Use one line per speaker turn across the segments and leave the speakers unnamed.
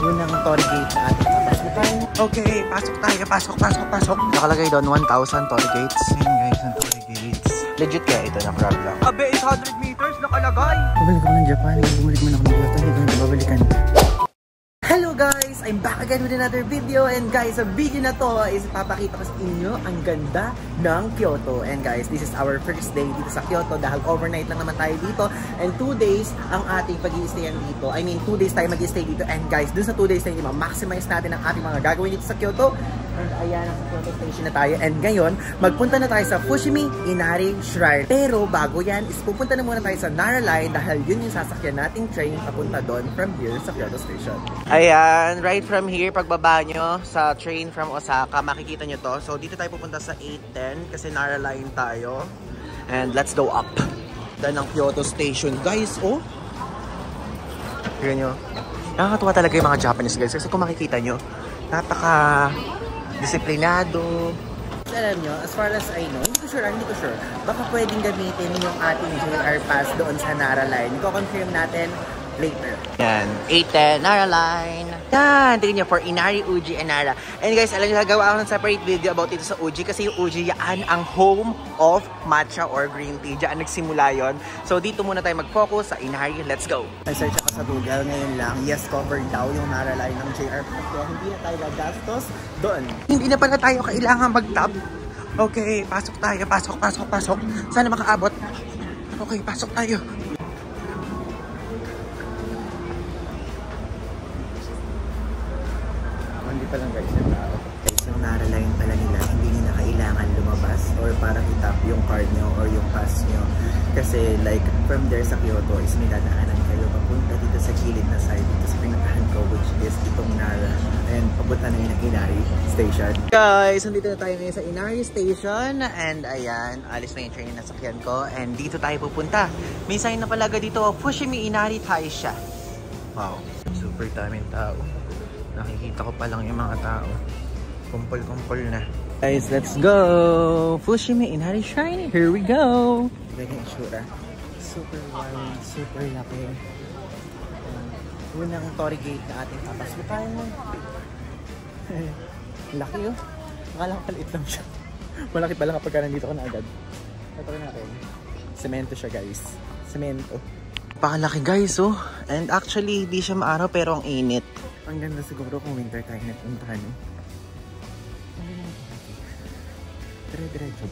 unang toll gate na ating papasukan. Okay, pasok. Nakalagay doon 1,000 toll gates. Ayan guys, ang toll gates. Legit kaya ito na crab lang. Abe, 800 meters nakalagay. Bumalik ako ng Japan. Bumalik man ako ng Kyoto. Hindi ko na babalikan. Hello guys! I'm back again with another video. And guys, sa video na to is papakita ko sa inyo ang ganda ng Kyoto. And guys, this is our first day dito sa Kyoto dahil overnight lang naman tayo dito. And 2 days ang ating pag-i-stayan dito. I mean, 2 days tayo mag-i-stay dito. And guys, dun sa 2 days tayo ma-maximize natin ang ating mga gagawin dito sa Kyoto. And ayan, nasa Kyoto Station na tayo. And ngayon, magpunta na tayo sa Fushimi Inari Shrine. Pero bago yan, is pupunta na muna tayo sa Nara Line dahil yun yung sasakyan nating train papunta doon from here sa Kyoto Station. Ayan, right from here, pagbaba nyo sa train from Osaka, makikita nyo to. So dito tayo pupunta sa 810 kasi Nara Line tayo. And let's go up. Dahil ng Kyoto Station. Guys, oh! Tignan nyo. Nakakatuwa talaga yung mga Japanese guys. Kasi kung makikita nyo, napaka-disiplinado. Alam nyo, as far as I know, hindi ko sure. Baka pwedeng gamitin yung ating JR Pass doon sa Nara Line. Ko-confirm natin later. Yan, 810 Nara Line. Yan, tingin nyo for Inari, Uji, and Nara. And guys, alam nyo, gagawa ako ng separate video about ito sa Uji kasi yung Uji, yan ang home of matcha or green tea. Diyan nagsimula yon. So dito muna tayo mag-focus sa Inari. Let's go! I-search ako sa Google ngayon lang. Yes, covered daw yung Nara Line ng JR. Kaya hindi na tayo gagastos doon. Hindi na pala tayo kailangan mag-tap. Okay, pasok tayo. Pasok. Sana makaabot. Okay, pasok tayo. Hindi pa lang guys yung tao. Guys, yung Nara Line pala nila, hindi nyo na kailangan lumabas or para itap yung card nyo or yung pass nyo. Kasi like from there sa Kyoto is may dadaanan kayo papunta dito sa gilid na side dito sa pinakahan ko which is itong Nara. And papunta na yun ang Inari Station. Guys, nandito na tayo ngayon sa Inari Station. And ayan, alis na yung train na sakyan ko. And dito tayo pupunta. May sign na palaga dito, Fushimi Inari Taisha. Wow, super daming tao. Nakikita ko pa lang yung mga tao. Kumpol na. Guys, let's go! Fushimi Inari Shrine. Here we go! Ganyan itsura. Super wide, super laki. Unang torii gate na ating papasukan. Laki oh. Akala ko paliit lang siya. Malaki pala kapag nandito ka na agad. Ito rin natin. Semento siya guys. Semento. Pakalaki guys oh. And actually, di siya maaraw pero ang init. Ang ganda siguro kung winter tayo nagpuntahan. Dire-diretso.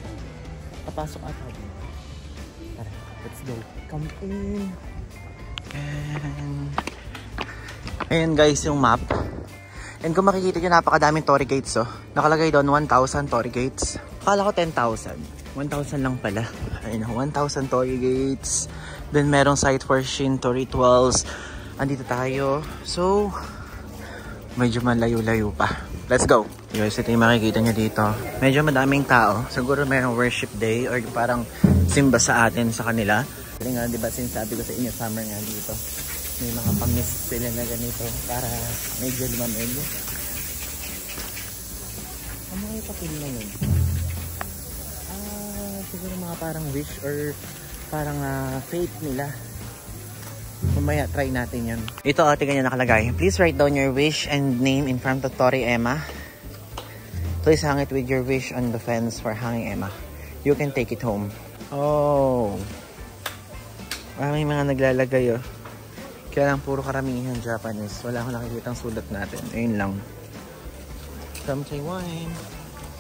Papasok ata dito. Tara, let's go. Come in. Ayan guys yung map. And kung makikita nyo, napakadaming torii gates oh. Nakalagay doon 1,000 torii gates. Akala ko 10,000. 1,000 lang pala. Ayun, 1,000 torii gates. Then merong site for Shinto rituals. Andito tayo. So, medyo malayo-layo pa. Let's go! Guys, ito yung makikita nyo dito. Medyo madaming tao. Siguro merong worship day or parang simba sa atin sa kanila. Kasi nga, diba sinasabi ko sa inyo, summer nga dito. May mga pang-mist sila na ganito para medyo lumamig. Ano yung papil na yun? Siguro mga parang wish or parang faith nila. Mamaya, try natin yun. Ito, tingnan nyo nakalagay. Please write down your wish and name in front of Torii Emma. Please hang it with your wish on the fence for hanging Emma. You can take it home. Oh. May mga naglalagay oh. Kaya lang puro karamihan Japanese. Wala akong nakikitang sulat natin. Ayun lang. From Taiwan.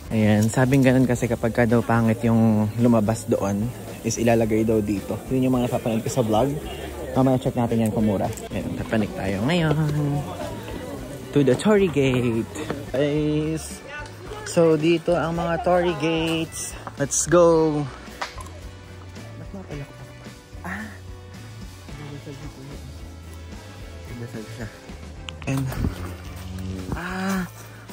Ayan, sabing ganun kasi kapag ka daw pangit yung lumabas doon, is ilalagay daw dito. Yun yung mga napapanood ko sa vlog. Mamaya check natin yan kung mura. Ayan, tapanik tayo ngayon. To the Torii Gate. Guys. So, dito ang mga Torii Gates. Let's go. Ba't mapala ko pa? Nagdasal siya. And,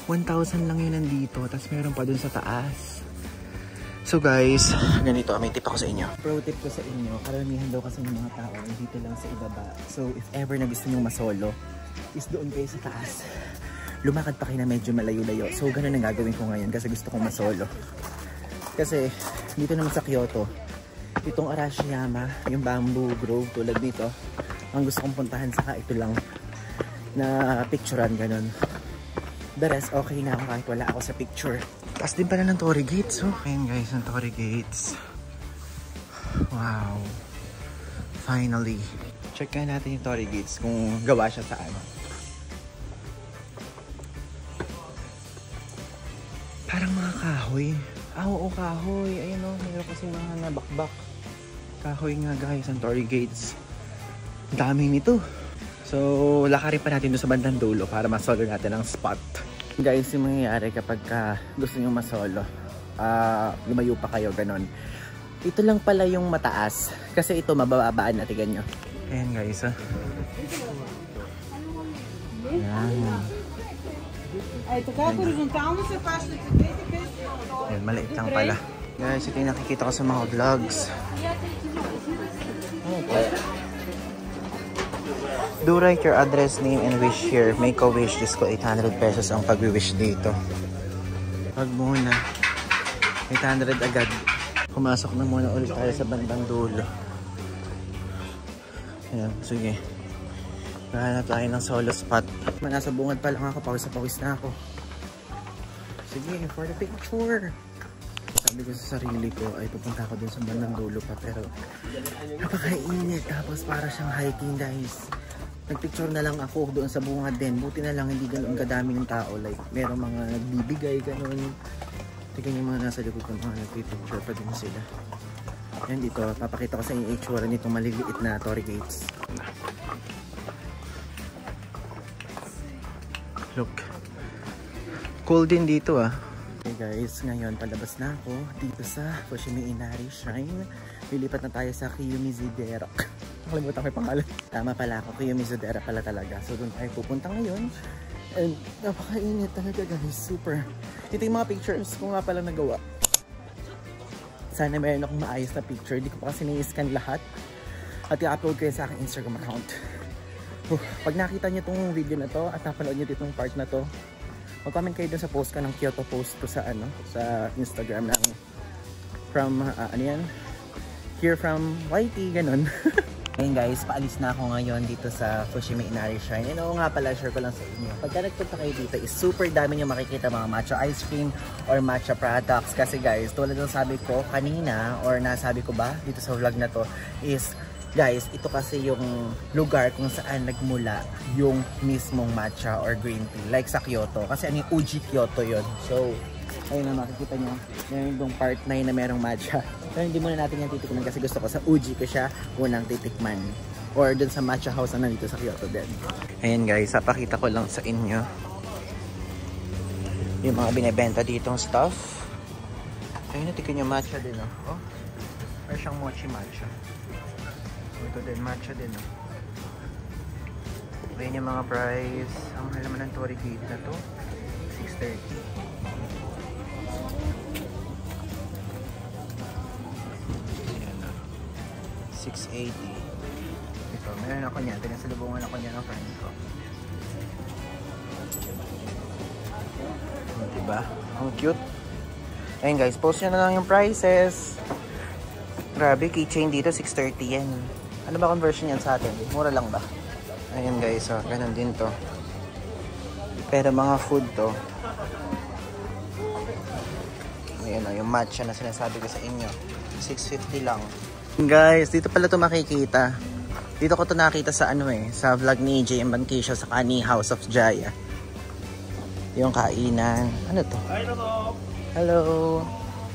1,000 lang yun nandito. Tapos meron pa dun sa taas. So guys, ganito, may tip ako sa inyo. Pro tip ko sa inyo, karamihan daw kasi ng mga tao dito lang sa ibaba. So if ever na gusto nyo masolo, is doon kayo sa taas. Lumakad pa kayo na medyo malayo-layo. So ganun ang gagawin ko ngayon kasi gusto kong masolo. Kasi dito naman sa Kyoto, itong Arashiyama, yung bamboo grove tulad dito, ang gusto kong puntahan saka ito lang. na picturean, ganun. The rest, okay na ako kahit wala ako sa picture. Taas din pala ng Torii Gates, oh. Ayan guys, ng Torii Gates. Wow. Finally. Check nga natin yung Torii Gates kung gawa siya sa ano. Parang mga kahoy. Ah, oo, kahoy. Ayun o, mayroon kasi mga nabakbak. Kahoy nga guys, ang Torii Gates. Dami nito. So, lakarin pa natin doon sa bandang dulo para masolo natin ang spot. Guys, yung mangyayari kapag gusto nyo masolo, lumayo pa kayo, ganon. Ito lang pala yung mataas. Kasi ito, mababaan na, tignan nyo. Ayan guys, ha. Ayan. Ayan, maliit lang pala. Guys, ito yung nakikita ko sa mga vlogs. Okay. Do write your address, name, and wish here. Make a wish. Just ko 800 pesos ang pag-wish dito. Pag muna. 800 agad. Pumasok na muna ulit tayo sa bandang dulo. Ayan, sige. Nahanap tayo ng solo spot. Nasa bungad pa lang ako. Pawis na ako. Sige, for the picture. Sabi ko sa sarili ko ay pupunta ako dun sa bandang dulo pa. Pero napakainit. Tapos para siyang hiking guys. Nagpicture na lang ako doon sa bungad din. Buti na lang hindi ganoon kadami ng tao. Like, merong mga nagbibigay, ganoon. Tignan yung mga nasa likod ng mga nagpipicture pa din sila. Yan dito, papakita ko sa inyo itsura nitong maliliit na Torii Gates. Look. Cool din dito ah. Okay guys, ngayon palabas na ako dito sa Fushimi Inari Shrine. Lilipat na tayo sa Kiyomizu-dera. Nakalimutan ko yung pangalan. Tama pala ako, Kiyomizu-dera pala talaga. So doon tayo pupunta ngayon. And napakainit talaga guys, super. Ito yung mga pictures ko nga pala nagawa. Sana meron akong maayos na picture. Hindi ko pa kasi ni-scan lahat. At i-upload ko yun sa aking Instagram account. Pag nakita nyo itong video na to at napanood nyo itong part na to, mag-comment kayo dun sa post ka ng Kyoto post ko sa ano, sa Instagram ng from, ano yan? Here from YT, ganun. Ayun guys, paalis na ako ngayon dito sa Fushimi Inari Shrine. And oo nga pala, share ko lang sa inyo. Pagka nagpunta kayo dito, is super dami nyo makikita mga matcha ice cream or matcha products. Kasi guys, tulad ng sabi ko kanina, or nasabi ko ba dito sa vlog na to, is guys, ito kasi yung lugar kung saan nagmula yung mismong matcha or green tea. Like sa Kyoto. Kasi ano yung Uji Kyoto yun. So, ayun na makikita nyo. Meron yung part 9 na merong matcha. Pero hindi muna natin yung titikman kasi gusto ko sa Uji ko siya unang titikman. Or dun sa matcha house na nandito sa Kyoto din. Ayan guys, papakita ko lang sa inyo yung mga binibenta ditong stuff. Ayun, natikin yung matcha din oh. Or siyang mochi matcha. Ito din, matcha din oh. Ayan yung mga price. Ang mahal naman ng Torii Gate na to, 630. Ayan na, 680. Ito, meron ako niyan. Tinasalubungan ako niyan ng friend ko. Diba? Ang cute. Ayun guys, post nyo na lang yung prices. Grabe, keychain dito 630 yan. Ano ba conversion yan sa atin? Mura lang ba? Ayan guys, oh, ganun din to. Pero mga food to. Ayan o, yung matcha na sinasabi ko sa inyo. 650 lang. Guys, dito pala to makikita. Dito ko to nakita sa ano sa vlog ni JM Bankisha sa Kani House of Jaya. Yung kainan. Ano to? Hello!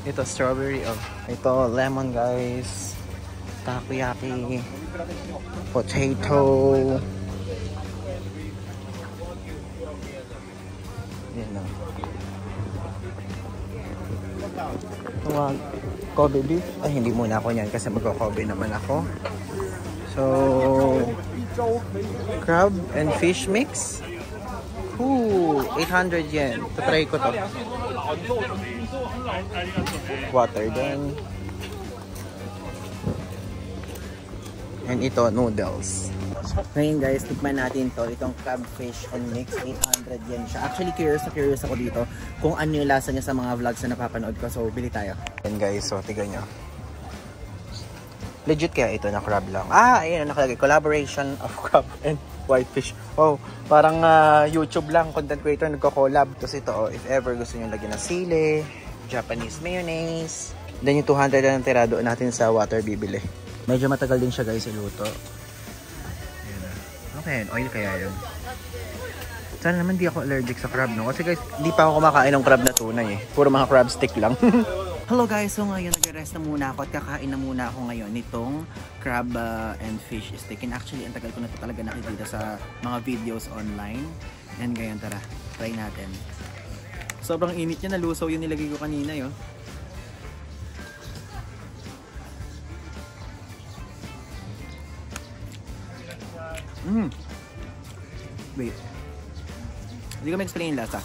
Ito, strawberry oh. Ito, lemon guys. Takoyaki. Potato. Yan o. Kobe beef. Ay, hindi muna ako yan kasi magko-Kobe naman ako. So, crab and fish mix. Ooh, 800 yen. Try ko to. Water din. And ito, noodles. Ngayon guys, tikman natin to. Itong crab fish and mix, 800 yen siya. Actually, curious ako dito kung ano yung lasa niya sa mga vlogs na napapanood ko. So, bili tayo. And guys, so, tignan nyo. Legit kaya ito na crab lang. Ayun, nakalagay. Collaboration of crab and whitefish. Oh, parang YouTube lang. Content creator nagko-collab. Tapos ito, if ever gusto nyo lagyan ng sili, Japanese mayonnaise. Then yung 200 na tirado natin sa water bibili. Medyo matagal din siya guys iluto. Okay, oil kaya yun. Sana naman di ako allergic sa crab, no? Kasi guys, di pa ako kumakain ng crab na tunay eh. Puro mga crab stick lang. Hello guys, so ngayon nag-rest na muna ako at kakain na muna ako ngayon nitong crab and fish stick. And actually, ang tagal ko na ito talaga nakikita sa mga videos online. And ngayon, tara, try natin. Sobrang init niya, nalusaw yung nilagay ko kanina yun. Wait. Hindi ko ma-explain yung lasa.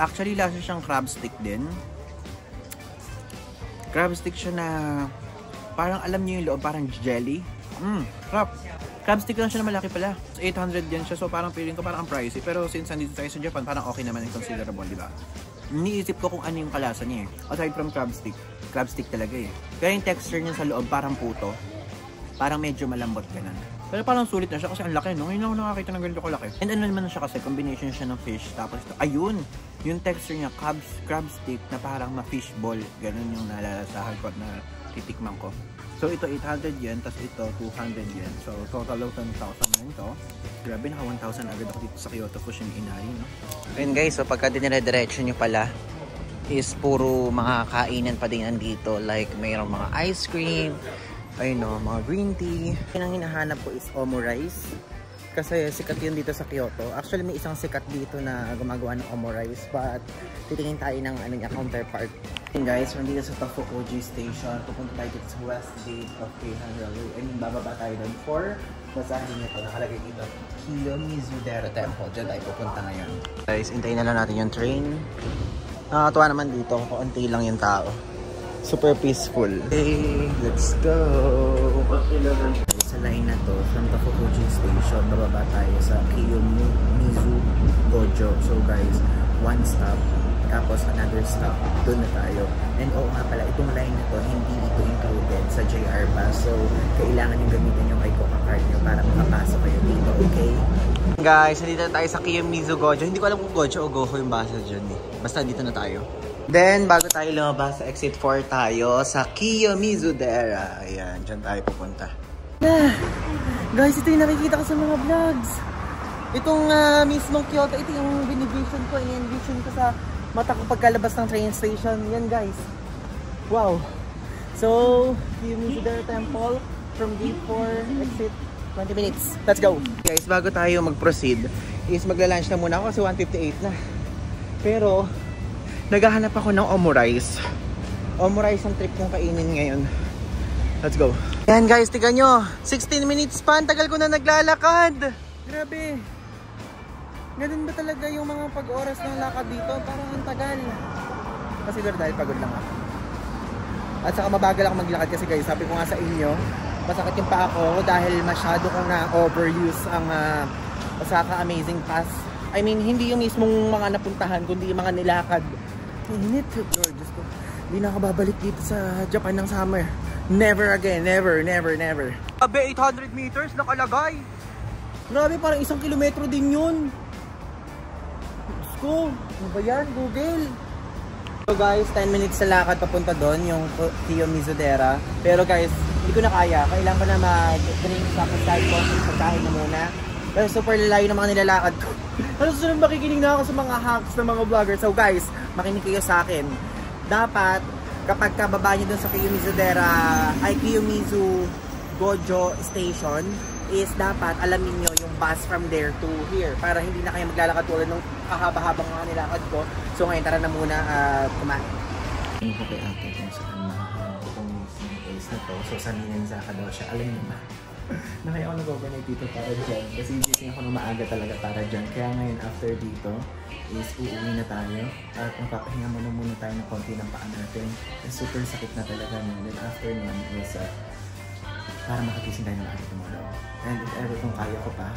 Actually, lasa siyang crab stick din. Crab stick siya na parang alam niyo yung loob, parang jelly. Crab stick lang siya na malaki pala. 800 yan siya, so parang feeling ko parang ang pricey. Pero since nandito tayo sa Japan, parang okay naman and considerable, di ba? Iniisip ko kung ano yung kalasa niya eh. Aside from crab stick talaga eh. Kaya yung texture niya sa loob parang puto. Parang medyo malambot ganun. Pero parang sulit na siya kasi ang laki, no? Ngayon ako nakakita ng ganito kalaki. And ano naman siya kasi, combination siya ng fish. Tapos ito, ayun! Yung texture niya, crab stick na parang ma-fish ball. Ganun yung nalalasahan ko na titikman ko. So ito 800 yen, tapos ito 200 yen. So total of 10,000 na ito. Grabe, naka 1,000 agad ako dito sa Kyoto Fusion Inari, no? Ayun guys, so pagka dinire-direction nyo pala, is puro mga kainan pa din nandito. Like mayroong mga ice cream, ayun no, mga green tea. Yung ang hinahanap ko is omurice. Kasi sikat yun dito sa Kyoto. Actually may isang sikat dito na gumagawa ng omurice. But titingin tayo ng niya counterpart. And guys, nandito sa Tofukoji Station. Pupunta tayo dito sa West Gate of Keihan Railway. I mean, bababa tayo doon for basahin nyo ito. Nakalagay dito, Kiyomizu-dera Temple. Diyan tayo pupunta ngayon. Guys, hintayin na lang natin yung train. Nakakatuwa naman dito. Kaunti lang yung tao. Super peaceful. Hey, let's go! Sa line na to, from Tofukoji Station, bababa tayo sa Kiyomizu Gojo. So guys, one stop, tapos another stop, doon na tayo. And oo nga pala, itong line na to, hindi ito included sa JR Pass. So, kailangan yung gamitin yung Icoca card nyo para makapasok kayo dito, okay? Guys, nandito na tayo sa Kiyomizu Gojo. Hindi ko alam kung Gojo o Goho yung basa dyan eh. Basta dito na tayo. Then, bago tayo lumabas sa exit 4 tayo sa Kiyomizu-dera. Ayan, dyan tayo pupunta. Guys, ito yung nakikita ko sa mga vlogs. Itong mismong Kyoto, ito yung binivision ko, in-envision ko sa mata ko pagkalabas ng train station. Yan guys. Wow. So, Kiyomizu-dera Temple from gate 4, exit 20 minutes. Let's go. Guys, bago tayo mag-proceed, is magla-lunch na muna ako kasi 1:58 na. Pero, naghahanap ako ng omurice. Omurice ang trip kong kainin ngayon. Let's go. Ayan guys, tignan nyo. 16 minutes pa. Ang tagal ko na naglalakad. Grabe. Ganun ba talaga yung mga pag-oras ng lakad dito? Parang ang tagal. Kasi dahil pagod lang ako. At saka mabagal ako maglakad kasi guys, sabi ko nga sa inyo, masakit yung paa ko dahil masyado kong na-overuse ang Osaka Amazing Pass. I mean, hindi yung mismong mga napuntahan, kundi yung mga nilakad. Init, Lord, Diyos ko. Hindi na ako babalik dito sa Japan ng summer. Never again, never, never, never. Abe, 800 meters nakalagay. Grabe, parang 1 kilometro din yun. Diyos ko, ano ba yan, Google? So guys, 10 minutes sa lakad papunta doon, yung Kiyomizu-dera. Pero guys, hindi ko na kaya. Kailangan ko na mag-drink sa pagkain ko. Pagkain na muna. Pero super lalayo ng mga nilalakad ko. Ano susunod makikinig na ako sa mga hacks ng mga vloggers. So guys, makinig kayo sa akin. Dapat, kapag kababa nyo dun sa Kiyomizu-dera, ay Kiyomizu Gojo Station, is dapat alamin nyo yung bus from there to here. Para hindi na kayo maglalakad tulad ng kahaba-habang mga nilakad ko. So ngayon, tara na muna kumain. Ano ko kay ate kung saan makahanap itong place na to. So saninin sa daw siya. Alam nyo ba? Na kaya ako nag-overnight dito para dyan. Kasi gising ako na maaga talaga para dyan. Kaya ngayon after dito is uuwi na tayo. At magpapahinga muna tayo ng konti ng paa natin. Super sakit na talaga nun. Then after nun is para makagising tayo ng araw tomorrow. And if ever kung kaya ko pa,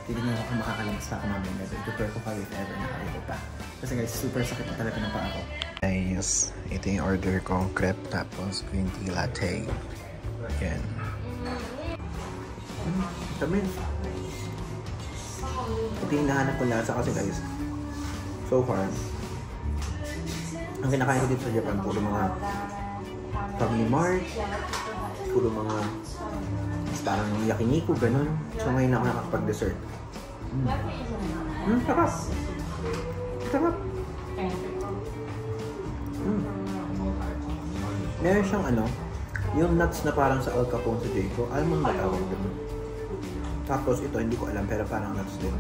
Titignan ko kung makakalamas pa ako mamaya. Prepare ko kayo if ever nakarito pa. Kasi guys, super sakit na talaga ng paa ko. Guys, ito yung order ko. Crepe tapos green tea latte. Yan. Tamin. Ito yung nahanap ko lasa kasi guys. So far, ang kinakain ko dito sa Japan, puro mga Family Mart, puro mga parang yakiniku, ganun. So ngayon ako nakakapag-dessert. Sarap! Sarap! Meron siyang ano, yung nuts na parang sa Al Capone sa Jayco. Almond na tawag doon. Tapos ito, hindi ko alam, pero parang nuts din.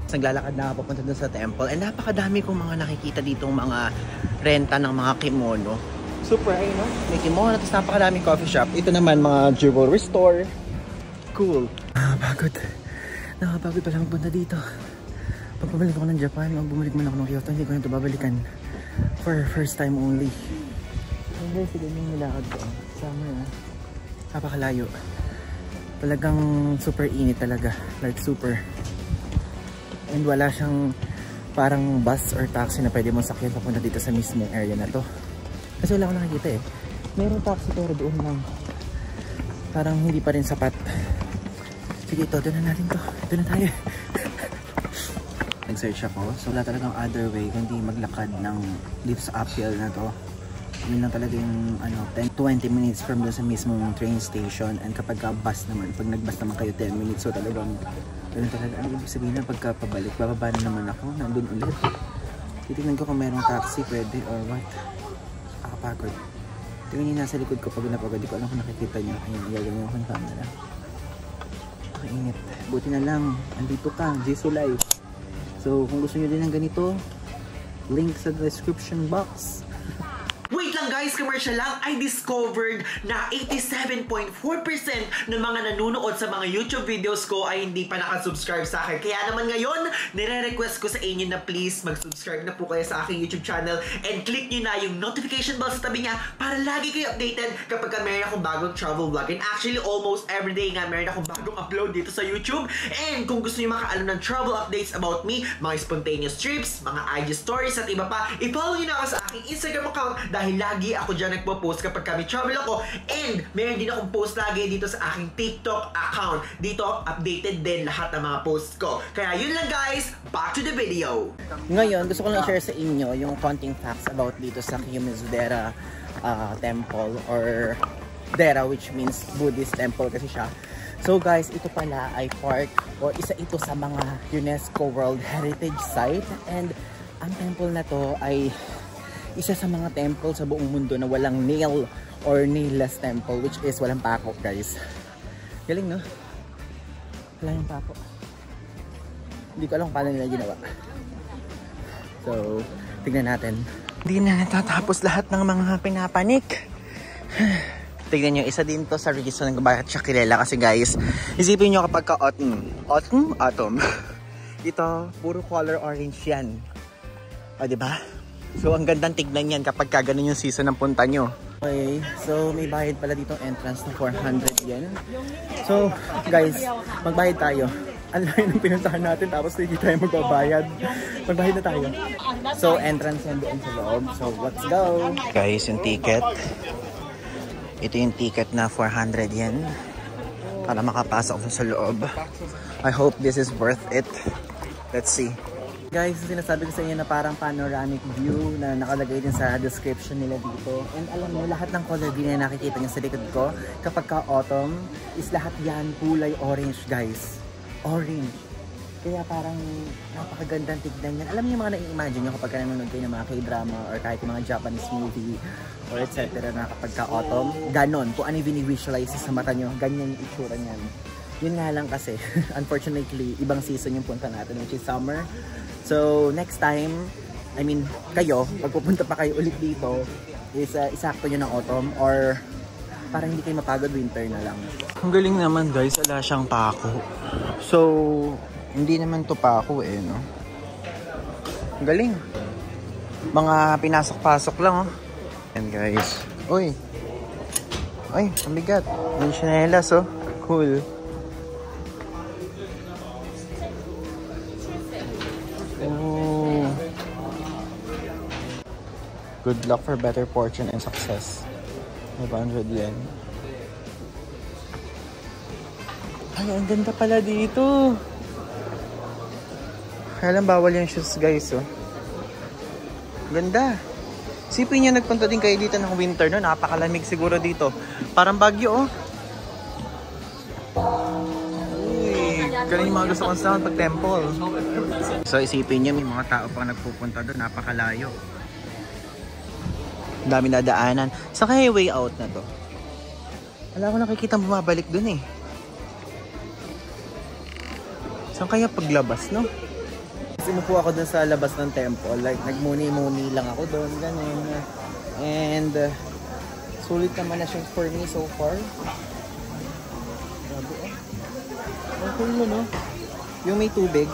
Naglalakad na ako papunta dun sa temple and napakadami kong mga nakikita ditong mga renta ng mga kimono. Super, ay no? May kimono, tapos napakadaming coffee shop. Ito naman mga jewelry store. Cool. Nakapagod pala magpunta dito. Pag pabalik ako ng Japan, bumalik muna ako ng Kyoto, hindi ko na ito babalikan. For first time only. Ay guys, ganyan yung nilakad ko. Summer ah. Napakalayo. Talagang super init talaga. Like super. And wala siyang parang bus or taxi na pwede mong sakyan papunta dito sa mismong area na to. Kasi wala akong nakikita eh. Meron taxi pero doon lang. Parang hindi pa rin sapat. Sige ito, doon na natin to. Doon na tayo. Nag-search ako. So wala talagang other way kundi maglakad ng lifts uphill na to. Yun lang talaga yung 10-20 minutes from doon sa mismong train station. And kapag bus naman, pag nag-bus naman kayo 10 minutes. So talagang ganun talaga. Ano ibig sabihin na pagka pabalik, bababa na naman ako. Nandun ulit. Titignan ko kung merong taxi pwede or what. Nakakapagod. Tingnan niyo nasa likod ko pag napagod. Di ko alam kung nakikita niyo. Ayun, gagawin ako ng camera. Nakainit. Buti na lang. Andito ka. Jisoo Live. So kung gusto niyo din ng ganito, link sa description box. Wait lang guys, commercial lang. I discovered na 87.4% ng mga nanonood sa mga YouTube videos ko ay hindi pa nakasubscribe sa akin. Kaya naman ngayon, nire-request ko sa inyo na please mag-subscribe na po kayo sa aking YouTube channel and click nyo na yung notification bell sa tabi niya para lagi kayo updated kapag meron akong bagong travel vlog. And actually, almost everyday nga meron akong bagong upload dito sa YouTube. And kung gusto nyo makaalam ng travel updates about me, mga spontaneous trips, mga IG stories at iba pa, i-follow nyo na ako sa aking Instagram account dahil lagi ako dyan nagpo-post kapag kami travel ako. And meron din akong post lagi dito sa aking TikTok account. Dito, updated din lahat ng mga posts ko. Kaya yun lang guys, back to the video. Ngayon, gusto ko lang i-share sa inyo yung konting facts about dito sa Kiyomizu-dera temple or Dera, which means Buddhist temple kasi siya. So guys, ito pala ay part or isa ito sa mga UNESCO World Heritage Site. And ang temple na to ay isa sa mga temple sa buong mundo na walang nail or nailless temple, which is walang pako guys. Galing no? Wala yung pako. Hindi ko alam kung paano nila ginawa. So, tignan natin. Hindi na natatapos lahat ng mga pinapanik. Tignan nyo, isa din to sa reason ng bakit siya kilala. Kasi guys, isipin nyo kapag ka autumn. Ito, puro color orange yan. O, diba? So, ang gandang tignan yan kapag ganun yung season ng punta nyo. Okay, so may bayad pala dito entrance na 400 yen. So, guys, magbayad tayo. Ang laki ng pinuntahan natin tapos hindi tayo magbabayad. Magbayad na tayo. So, entrance yan doon sa loob. So, let's go! Guys, yung ticket. Ito yung ticket na 400 yen para makapasok sa loob. I hope this is worth it. Let's see. Guys, sinasabi ko sa inyo na parang panoramic view na nakalagay din sa description nila dito. And alam mo, lahat ng color green na nakikita nyo sa likod ko, kapag ka-autumn, is lahat yan kulay orange, guys. Orange. Kaya parang napakagandang tignan yan. Alam niyo yung mga na-imagine nyo kapag nanonood kayo ng mga K-drama or kahit yung mga Japanese movie or etc. na kapag ka-autumn, ganon. Kung ano yung visualize sa mata nyo, ganyan yung itsura niyan. Yun nga lang kasi, unfortunately, ibang season yung punta natin, which is summer. So, next time, I mean, kayo, pag pupunta pa kayo ulit dito, is isakto nyo ng autumn or para hindi kayo mapagod, winter na lang. Ang galing naman guys, wala siyang pako. So, hindi naman to pako eh, no? Ang galing. Mga pinasok-pasok lang, oh. And guys, uy. Ay, ang bigat. Yung chinelas, oh. Cool. Good luck for better fortune and success. 500 yen. Ay, ang ganda pala dito. Kaya lang bawal yung shoes guys, oh. Ganda. Sipin niya nagpunta din kayo dito ng winter, no? Napakalamig siguro dito. Parang Baguio, oh. Uy, ganun yung mga gusto kong sound pag temple. So isipin niyo, may mga tao pang nagpupunta doon. Napakalayo. Ang dami na daanan. Saan kaya way out na to? Wala ko nakikita bumabalik doon eh. Saan kaya paglabas, no? Sinupo ako dun sa labas ng temple. Like, nagmuni-muni lang ako dun. Ganun. And, sulit naman na siya for me so far. Grabe eh. Okay mo, no? Yung may tubig.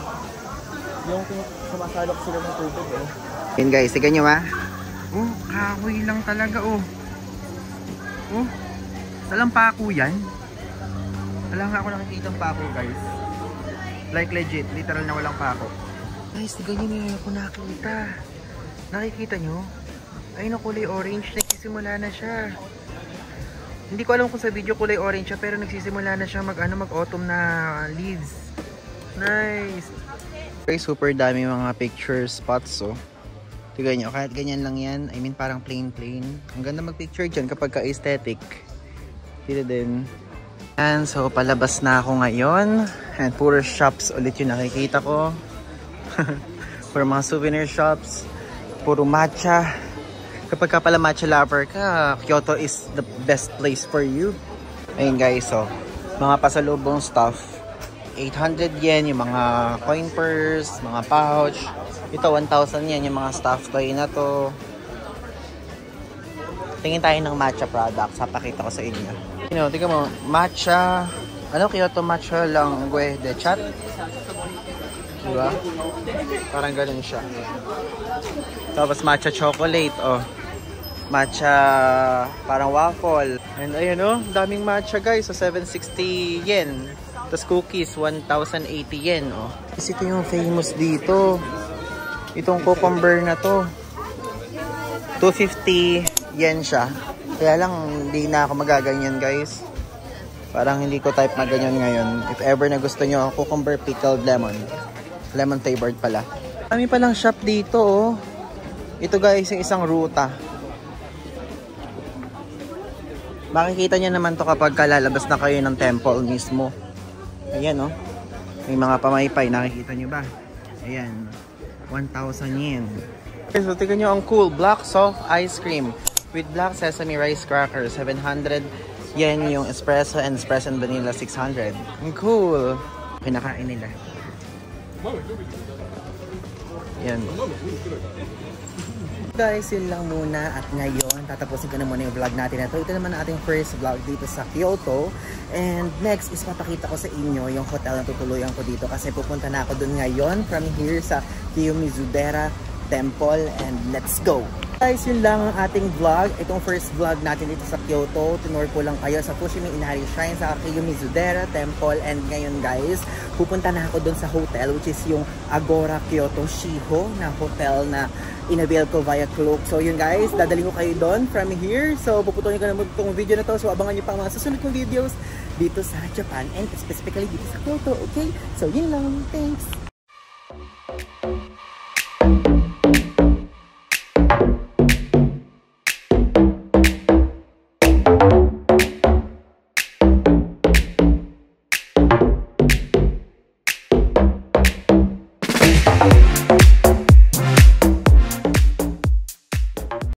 Yung sumasalok sila ng tubig, eh. Yun guys, tigan nyo ha. Oh, kahoy lang talaga, oh. Oh, walang pako yan. Wala nga ako nakikita ng pako, guys. Like legit, literal na walang pako. Guys, ganyan yun ako nakita. Nakikita nyo? Ayun ang kulay orange, nagsisimula na siya. Hindi ko alam kung sa video kulay orange siya, pero nagsisimula na siya mag-autumn na leaves. Nice! Guys, super dami mga picture spots, oh. Tignan nyo, kahit ganyan lang yan. I mean, parang plain. Ang ganda mag-picture dyan kapag ka-aesthetic. Dito din. And so, palabas na ako ngayon. And puro shops ulit yung nakikita ko. Puro mga souvenir shops. Puro matcha. Kapag ka pala matcha lover ka, Kyoto is the best place for you. Ayun guys, so, mga pasalubong stuff. 800 yen yung mga coin purse, mga pouch. Ito, 1,000 yen yung mga stuff toy na to. Tingin tayo ng matcha products. Papakita ko sa inyo. You know, tingnan mo, matcha. Ano, Kyoto matcha langue de chat? Diba? Parang ganun siya. Tapos matcha chocolate, oh. Matcha, parang waffle. And ayun, oh, daming matcha guys. So, 760 yen. Tapos cookies, 1,080 yen, oh. Kasi ito yung famous dito. Itong cucumber na to. 250 yen siya. Kaya lang, hindi na ako magaganyan guys. Parang hindi ko type na ganyan ngayon. If ever na gusto nyo, cucumber pickled lemon. Lemon flavored pala. Kami palang shop dito, oh. Ito guys, yung isang ruta. Makikita nyo naman to kapag kalalabas na kayo ng temple mismo. Ayan, oh. May mga pamaypay. Nakikita nyo ba? Ayan. 1,000 yen. Okay, so tignan nyo ang cool. Black soft ice cream with black sesame rice crackers. 700 yen yung espresso and vanilla 600. Ang cool. Pinakain nila. Yan. Guys, yun lang muna at ngayon tatapusin ko na muna yung vlog natin na ito. Ito naman ang ating first vlog dito sa Kyoto. And next is papakita ko sa inyo yung hotel na tutuluyan ko dito kasi pupunta na ako dun ngayon from here sa Kiyomizudera Temple and let's go! Guys, yun lang ang ating vlog. Itong first vlog natin dito sa Kyoto. Tinur ko lang kayo sa Fushimi Inari Shrine sa Kiyomizudera Temple. And ngayon guys, pupunta na ako dun sa hotel which is yung Agora Kyoto Shiho na hotel na inavail ko via Klook. So yun guys, dadaling ko kayo doon from here. So puputulin ko na mo itong video na to. So abangan nyo pa ang mga susunod kong videos dito sa Japan and specifically dito sa Kyoto. Okay? So yun lang. Thanks!